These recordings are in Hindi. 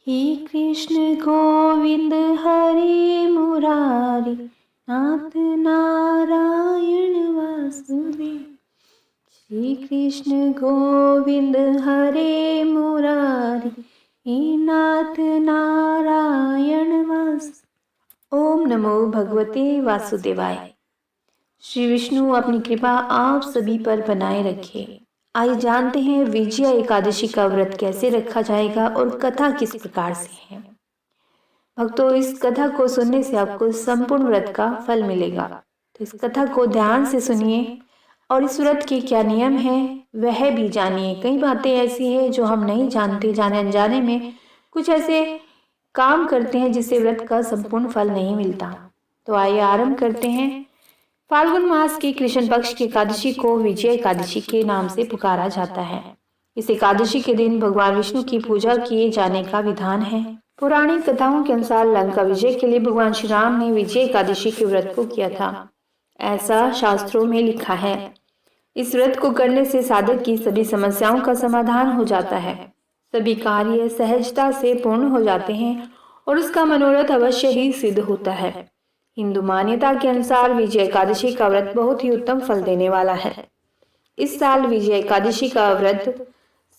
हे कृष्ण गोविंद हरे मुरारी, नाथ नारायण वासुदेव। श्री कृष्ण गोविंद हरे मुरारी, हे नाथ नारायण वासुदेव। ओम नमो भगवते वासुदेवाय। श्री विष्णु अपनी कृपा आप सभी पर बनाए रखे। आइए जानते हैं विजया एकादशी का व्रत कैसे रखा जाएगा और कथा किस प्रकार से है। भक्तों, इस कथा को सुनने से आपको संपूर्ण व्रत का फल मिलेगा, तो इस कथा को ध्यान से सुनिए और इस व्रत के क्या नियम है वह भी जानिए। कई बातें ऐसी है जो हम नहीं जानते, जाने अनजाने में कुछ ऐसे काम करते हैं जिससे व्रत का संपूर्ण फल नहीं मिलता। तो आइए आरंभ करते हैं। फाल्गुन मास की कृष्ण पक्ष की एकादशी को विजय एकादशी के नाम से पुकारा जाता है। इस एकादशी के दिन भगवान विष्णु की पूजा किए जाने का विधान है। पौराणिक कथाओं के अनुसार लंका विजय के लिए भगवान श्री राम ने विजय एकादशी के व्रत को किया था, ऐसा शास्त्रों में लिखा है। इस व्रत को करने से साधक की सभी समस्याओं का समाधान हो जाता है, सभी कार्य सहजता से पूर्ण हो जाते हैं और उसका मनोरथ अवश्य ही सिद्ध होता है। हिंदू मान्यता के अनुसार विजय एकादशी का व्रत बहुत ही उत्तम फल देने वाला है। इस साल विजय एकादशी का व्रत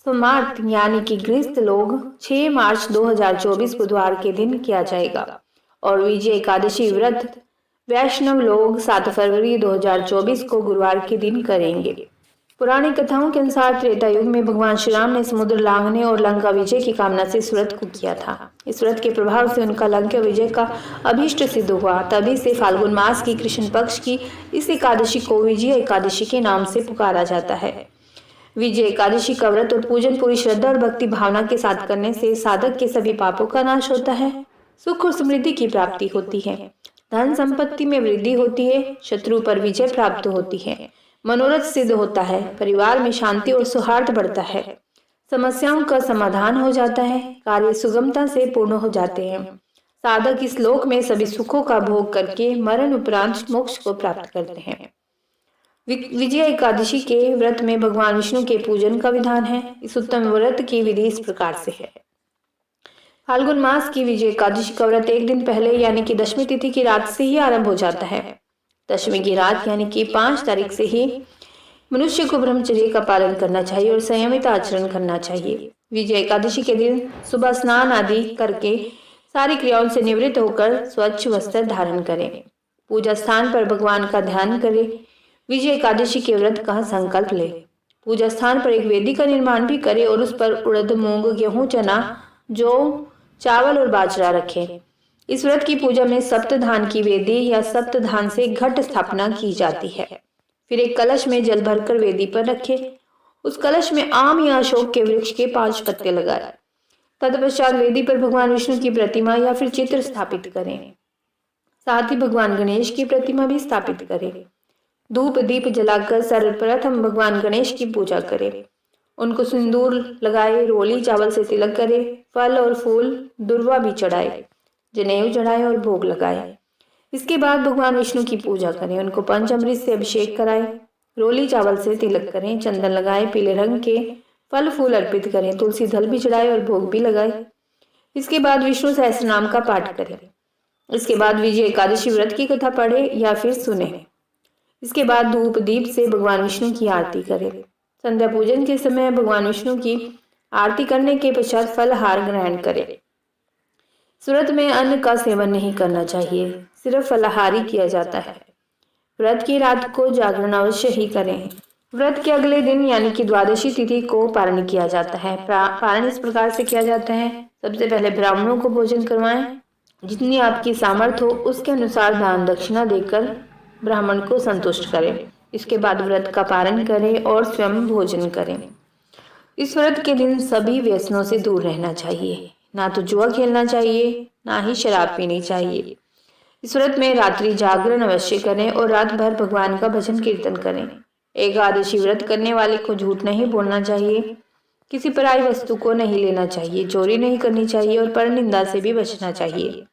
समार्थ यानी कि गृहस्थ लोग 6 मार्च 2024 बुधवार के दिन किया जाएगा और विजय एकादशी व्रत वैष्णव लोग 7 फरवरी 2024 को गुरुवार के दिन करेंगे। पुरानी कथाओं के अनुसार त्रेता युग में भगवान श्री राम ने समुद्र लांघने और लंका विजय की कामना से इस व्रत को किया था। इस व्रत के प्रभाव से उनका लंका विजय का अभीष्ट सिद्ध हुआ। तभी से फाल्गुन मास की कृष्ण पक्ष की इस एकादशी को विजय एकादशी के नाम से पुकारा जाता है। विजय एकादशी का व्रत और पूजन पूरी श्रद्धा और भक्ति भावना के साथ करने से साधक के सभी पापों का नाश होता है, सुख और समृद्धि की प्राप्ति होती है, धन संपत्ति में वृद्धि होती है, शत्रु पर विजय प्राप्त होती है, मनोरथ सिद्ध होता है, परिवार में शांति और सौहार्द बढ़ता है, समस्याओं का समाधान हो जाता है, कार्य सुगमता से पूर्ण हो जाते हैं। साधक इस लोक में सभी सुखों का भोग करके मरण उपरांत मोक्ष को प्राप्त करते हैं। विजय एकादशी के व्रत में भगवान विष्णु के पूजन का विधान है। इस उत्तम व्रत की विधि इस प्रकार से है। फाल्गुन मास की विजय एकादशी का व्रत एक दिन पहले यानी कि दशमी तिथि की रात से ही आरंभ हो जाता है। दशमी की रात यानी कि 5 तारीख से ही मनुष्य को ब्रह्मचर्य का पालन करना चाहिए और संयमित आचरण करना चाहिए। विजय एकादशी के दिन सुबह स्नान आदि करके सारी क्रियाओं से निवृत्त होकर स्वच्छ वस्त्र धारण करें। पूजा स्थान पर भगवान का ध्यान करें। विजय एकादशी के व्रत का संकल्प ले। पूजा स्थान पर एक वेदी का निर्माण भी करें और उस पर उड़द, मूंग, गेहूं, चना, जौ, चावल और बाजरा रखें। इस व्रत की पूजा में सप्तधान की वेदी या सप्तधान से घट स्थापना की जाती है। फिर एक कलश में जल भरकर वेदी पर रखें। उस कलश में आम या अशोक के वृक्ष के 5 पत्ते लगाएं। तत्पश्चात वेदी पर भगवान विष्णु की प्रतिमा या फिर चित्र स्थापित करें। साथ ही भगवान गणेश की प्रतिमा भी स्थापित करें। धूप दीप जलाकर सर्वप्रथम भगवान गणेश की पूजा करें। उनको सिंदूर लगाए, रोली चावल से तिलक करे, फल और फूल दुर्वा भी चढ़ाए, जनेऊ चढ़ाए और भोग लगाए। इसके बाद भगवान विष्णु की पूजा करें। उनको पंचामृत से अभिषेक कराएं, रोली चावल से तिलक करें, चंदन लगाए, पीले रंग के फल फूल अर्पित करें, तुलसी दल भी चढ़ाए और भोग भी लगाए। इसके बाद विष्णु सहस्त्र नाम का पाठ करें। इसके बाद विजय एकादशी व्रत की कथा पढ़े या फिर सुने। इसके बाद धूप दीप से भगवान विष्णु की आरती करें। संध्या पूजन के समय भगवान विष्णु की आरती करने के पश्चात फलहार ग्रहण करें। व्रत में अन्न का सेवन नहीं करना चाहिए, सिर्फ फलाहार ही किया जाता है। व्रत की रात को जागरण अवश्य ही करें। व्रत के अगले दिन यानी कि द्वादशी तिथि को पारण किया जाता है। पारण इस प्रकार से किया जाता है। सबसे पहले ब्राह्मणों को भोजन करवाएं। जितनी आपकी सामर्थ्य हो उसके अनुसार दान दक्षिणा देकर ब्राह्मण को संतुष्ट करें। इसके बाद व्रत का पारण करें और स्वयं भोजन करें। इस व्रत के दिन सभी व्यसनों से दूर रहना चाहिए। ना तो जुआ खेलना चाहिए, ना ही शराब पीनी चाहिए। इस व्रत में रात्रि जागरण अवश्य करें और रात भर भगवान का भजन कीर्तन करें। एकादशी व्रत करने वाले को झूठ नहीं बोलना चाहिए, किसी पराई वस्तु को नहीं लेना चाहिए, चोरी नहीं करनी चाहिए और परनिंदा से भी बचना चाहिए।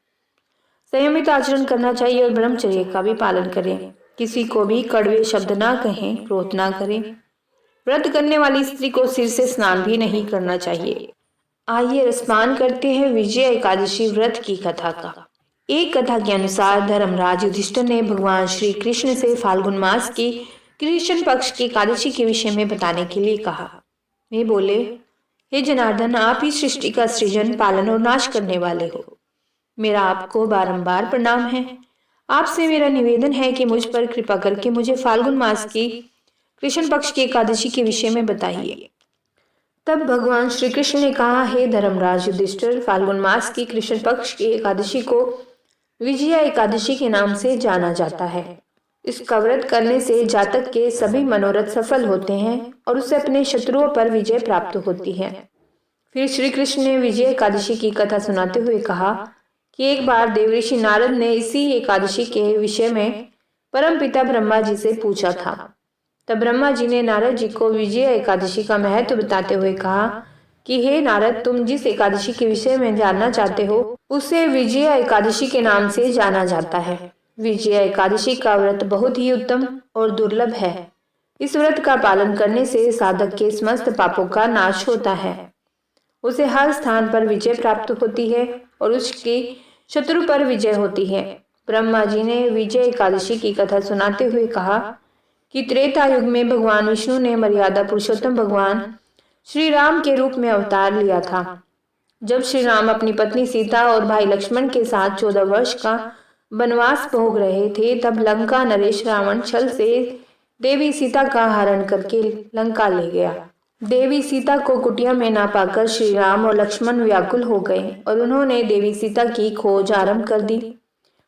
संयमित आचरण करना चाहिए और ब्रह्मचर्य का भी पालन करें। किसी को भी कड़वे शब्द ना कहें, क्रोध ना करें। व्रत करने वाली स्त्री को सिर से स्नान भी नहीं करना चाहिए। आइए रसपान करते हैं विजय एकादशी व्रत की कथा का। एक कथा के अनुसार धर्मराज युधिष्ठिर ने भगवान श्री कृष्ण से फाल्गुन मास की कृष्ण पक्ष की एकादशी के विषय में बताने के लिए कहा। वे बोले, हे जनार्दन, आप ही सृष्टि का सृजन, पालन और नाश करने वाले हो। मेरा आपको बारंबार प्रणाम है। आपसे मेरा निवेदन है कि मुझ पर कृपा करके मुझे फाल्गुन मास की कृष्ण पक्ष की एकादशी के विषय में बताइए। तब भगवान श्री कृष्ण ने कहा, हे धर्मराज युधिष्ठिर, फाल्गुन मास की कृष्ण पक्ष की एकादशी को विजया एकादशी के नाम से जाना जाता है। इसका व्रत करने से जातक के सभी मनोरथ सफल होते हैं और उसे अपने शत्रुओं पर विजय प्राप्त होती है। फिर श्री कृष्ण ने विजय एकादशी की कथा सुनाते हुए कहा कि एक बार देवऋषि नारद ने इसी एकादशी के विषय में परमपिता ब्रह्मा जी से पूछा था। तब ब्रह्मा जी ने नारद जी को विजय एकादशी का महत्व बताते हुए कहा कि हे नारद, तुम जिस एकादशी के विषय में जानना चाहते हो उसे विजय एकादशी के नाम से जाना जाता है। विजय एकादशी का व्रत बहुत ही उत्तम और दुर्लभ है। इस व्रत का पालन करने से साधक के समस्त पापों का नाश होता है, उसे हर स्थान पर विजय प्राप्त होती है और उसकी शत्रु पर विजय होती है। ब्रह्मा जी ने विजय एकादशी की कथा सुनाते हुए कहा कि त्रेता युग में भगवान विष्णु ने मर्यादा पुरुषोत्तम भगवान श्री राम के रूप में अवतार लिया था। जब श्री राम अपनी पत्नी सीता और भाई लक्ष्मण के साथ 14 वर्ष का वनवास भोग रहे थे, तब लंका नरेश रावण छल से देवी सीता का हरण करके लंका ले गया। देवी सीता को कुटिया में ना पाकर श्री राम और लक्ष्मण व्याकुल हो गए और उन्होंने देवी सीता की खोज आरंभ कर दी।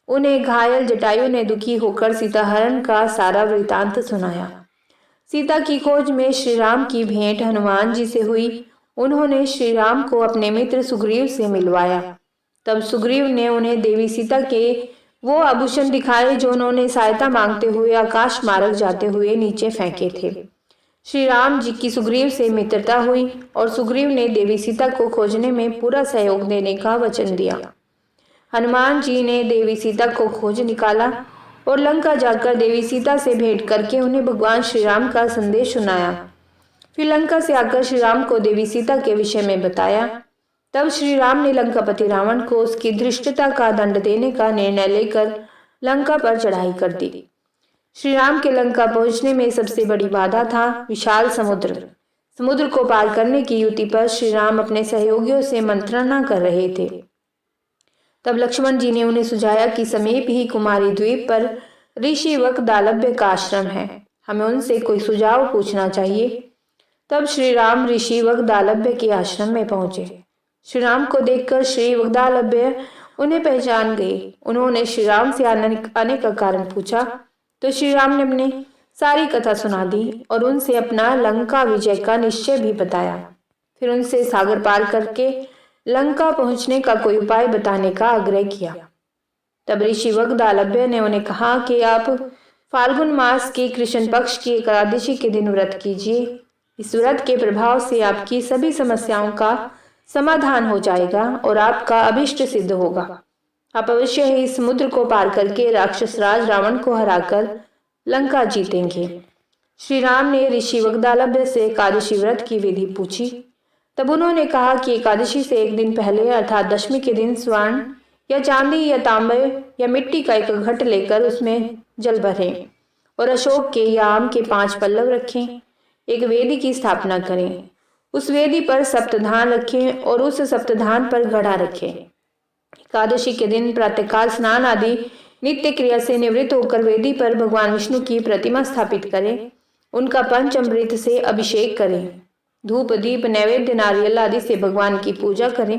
उन्हें घायल जटायु ने दुखी होकर सीता हरण का सारा वृतांत सुनाया। सीता की खोज में श्री राम की भेंट हनुमान जी से हुई। उन्होंने श्री राम को अपने मित्र सुग्रीव से मिलवाया। तब सुग्रीव ने उन्हें देवी सीता के वो आभूषण दिखाए जो उन्होंने सहायता मांगते हुए आकाश मार्ग जाते हुए नीचे फेंके थे। श्री राम जी की सुग्रीव से मित्रता हुई और सुग्रीव ने देवी सीता को खोजने में पूरा सहयोग देने का वचन दिया। हनुमान जी ने देवी सीता को खोज निकाला और लंका जाकर देवी सीता से भेंट करके उन्हें भगवान श्री राम का संदेश सुनाया। फिर लंका से आकर श्री राम को देवी सीता के विषय में बताया। तब श्री राम ने लंकापति रावण को उसकी धृष्टता का दंड देने का निर्णय लेकर लंका पर चढ़ाई कर दी। श्री राम के लंका पहुंचने में सबसे बड़ी बाधा था विशाल समुद्र। समुद्र को पार करने की युति पर श्री राम अपने सहयोगियों से मंत्रणा कर रहे थे। तब लक्ष्मण जी ने उन्हें सुझाया कि समीप ही कुमारी द्वीप पर ऋषि वकदालभ्य का आश्रम है, हमें उनसे कोई सुझाव पूछना चाहिए। तब श्री राम ऋषि वकदालभ्य के आश्रम में पहुंचे। श्री राम को देखकर श्री वकदालभ्य उन्हें पहचान गए। उन्होंने श्री राम से आने का कारण पूछा तो श्री राम ने अपनी सारी कथा सुना दी और उनसे अपना लंका विजय का निश्चय भी बताया। फिर उनसे सागर पार करके लंका पहुंचने का कोई उपाय बताने का आग्रह किया। तब ऋषि वकदालभ्य ने उन्हें कहा कि आप फाल्गुन मास की कृष्ण पक्ष की एकादशी के दिन व्रत कीजिए। इस व्रत के प्रभाव से आपकी सभी समस्याओं का समाधान हो जाएगा और आपका अभिष्ट सिद्ध होगा। आप अवश्य ही समुद्र को पार करके राक्षस राज रावण को हराकर लंका जीतेंगे। श्री राम ने ऋषि वकदालभ्य से एकादशी व्रत की विधि पूछी। तब उन्होंने कहा कि एकादशी से एक दिन पहले अर्थात दशमी के दिन स्वर्ण या चांदी या तांबे या मिट्टी का एक घट लेकर उसमें जल भरें और अशोक के या आम के 5 पल्लव रखें। एक वेदी की स्थापना करें, उस वेदी पर सप्तधान रखें और उस सप्तधान पर घड़ा रखें। एकादशी के दिन प्रातःकाल स्नान आदि नित्य क्रिया से निवृत्त होकर वेदी पर भगवान विष्णु की प्रतिमा स्थापित करें, उनका पंचामृत से अभिषेक करें, धूप दीप नैवेद्य नारियल आदि से भगवान की पूजा करें।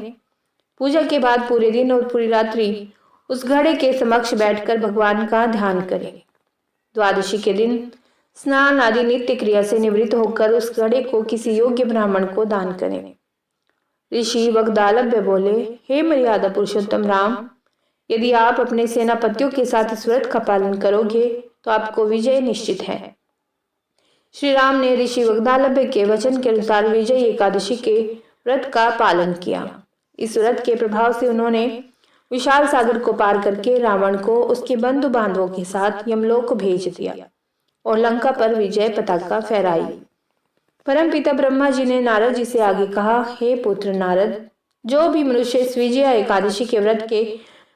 पूजा के बाद पूरे दिन और पूरी रात्रि उस घड़े के समक्ष बैठकर भगवान का ध्यान करें। द्वादशी के दिन स्नान आदि नित्य क्रिया से निवृत्त होकर उस घड़े को किसी योग्य ब्राह्मण को दान करें। ऋषि वकदालभ्य बोले, हे मर्यादा पुरुषोत्तम राम, यदि आप अपने सेनापतियों के साथ इस व्रत का पालन करोगे तो आपको विजय निश्चित है। श्री राम ने ऋषि वकदालभ्य के वचन के अनुसार विजय एकादशी के व्रत का पालन किया। इस व्रत के प्रभाव से उन्होंने विशाल सागर को पार करके रावण को उसके बंधु बांधवों के साथ यमलोक भेज दिया और लंका पर विजय पताका फहराई। परमपिता ब्रह्मा जी ने नारद जी से आगे कहा, हे पुत्र नारद, जो भी मनुष्य विजया एकादशी के व्रत के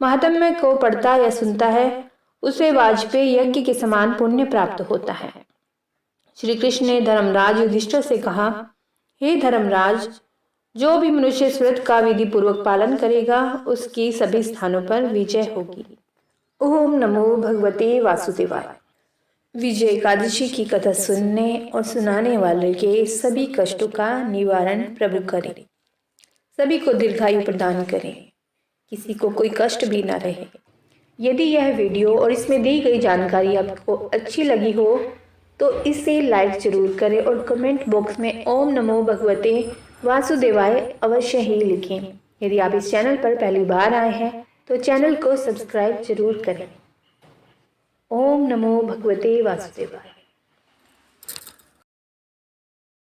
महात्म्य को पढ़ता या सुनता है उसे वाजपेयी यज्ञ के समान पुण्य प्राप्त होता है। श्री कृष्ण ने धर्मराज युधिष्ठिर से कहा, हे धर्मराज, जो भी मनुष्य इस व्रत का विधि पूर्वक पालन करेगा उसकी सभी स्थानों पर विजय होगी। ओम नमो भगवते वासुदेवाय। विजय एकादशी की कथा सुनने और सुनाने वाले के सभी कष्टों का निवारण प्रभु करें, सभी को दीर्घायु प्रदान करें, किसी को कोई कष्ट भी न रहे। यदि यह वीडियो और इसमें दी गई जानकारी आपको अच्छी लगी हो तो इसे लाइक जरूर करें और कमेंट बॉक्स में ओम नमो भगवते वासुदेवाय अवश्य ही लिखें। यदि आप इस चैनल पर पहली बार आए हैं तो चैनल को सब्सक्राइब जरूर करें। ओम नमो भगवते वासुदेवाय।